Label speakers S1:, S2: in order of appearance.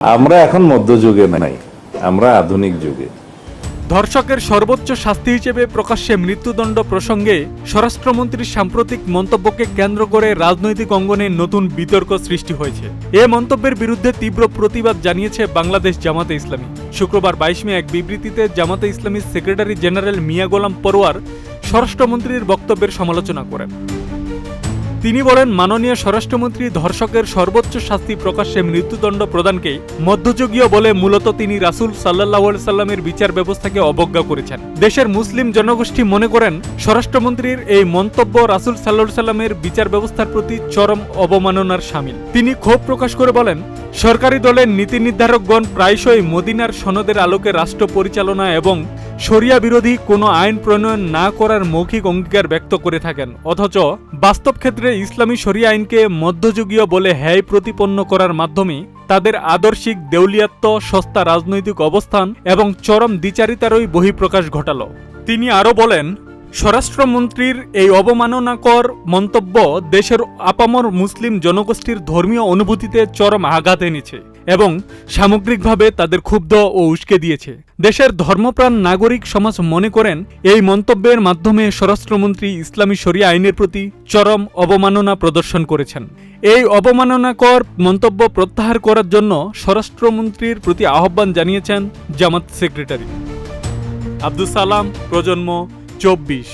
S1: আমরা এখন মধ্যযুগে নাই, আমরা আধুনিক যুগে।
S2: ধর্ষকের সর্বোচ্চ শাস্তি হিসেবে প্রকাশ্যে মৃত্যুদণ্ড প্রসঙ্গে স্বরাষ্ট্রমন্ত্রীর সাম্প্রতিক মন্তব্যকে কেন্দ্র করে রাজনৈতিক অঙ্গনে নতুন বিতর্ক সৃষ্টি হয়েছে। এ মন্তব্যের বিরুদ্ধে তীব্র প্রতিবাদ জানিয়েছে বাংলাদেশ জামাতে ইসলামী। শুক্রবার 22 মে এক বিবৃতিতে জামাতে ইসলামীর সেক্রেটারি জেনারেল মিয়া গোলাম পরোয়ার স্বরাষ্ট্রমন্ত্রীর বক্তব্যের সমালোচনা করেন। তিনি বলেন, মাননীয় স্বরাষ্ট্রমন্ত্রী ধর্ষকের সর্বোচ্চ শাস্তি প্রকাশ্যে মৃত্যুদণ্ড প্রদানকে মধ্যযুগীয় বলে মূলত তিনি রাসূল সাল্লাল্লাহু আলাইহি সাল্লামের বিচার ব্যবস্থাকে অবজ্ঞা করেছেন। দেশের মুসলিম জনগোষ্ঠী মনে করেন স্বরাষ্ট্রমন্ত্রীর এই মন্তব্য রাসূল সাল্লাল্লাহু আলাইহি সাল্লামের বিচার ব্যবস্থার প্রতি চরম অবমাননার শামিল। তিনি ক্ষোভ প্রকাশ করে বলেন, সরকারি দলের নীতি নির্ধারকগণ প্রায়শই মদিনার সনদের আলোকে রাষ্ট্র পরিচালনা এবং শরিয়া বিরোধী কোনো আইন প্রণয়ন না করার মৌখিক অঙ্গীকার ব্যক্ত করে থাকেন, অথচ বাস্তব ক্ষেত্রে ইসলামী শরিয়া আইনকে মধ্যযুগীয় বলে হ্যায় প্রতিপন্ন করার মাধ্যমে তাদের আদর্শিক দেউলিয়াত্ব, সস্তা রাজনৈতিক অবস্থান এবং চরম দ্বিচারিতারই বহিঃপ্রকাশ ঘটালো। তিনি আরও বলেন, স্বরাষ্ট্রমন্ত্রীর এই অবমাননাকর মন্তব্য দেশের আপামর মুসলিম জনগোষ্ঠীর ধর্মীয় অনুভূতিতে চরম আঘাত এনেছে এবং সামগ্রিকভাবে তাদের ক্ষুব্ধ ও উস্কে দিয়েছে। দেশের ধর্মপ্রাণ নাগরিক সমাজ মনে করেন এই মন্তব্যের মাধ্যমে স্বরাষ্ট্রমন্ত্রী ইসলামী শরিয়া আইনের প্রতি চরম অবমাননা প্রদর্শন করেছেন। এই অবমাননাকর মন্তব্য প্রত্যাহার করার জন্য স্বরাষ্ট্রমন্ত্রীর প্রতি আহ্বান জানিয়েছেন জামাত সেক্রেটারি। আব্দুস সালাম, প্রজন্ম 24।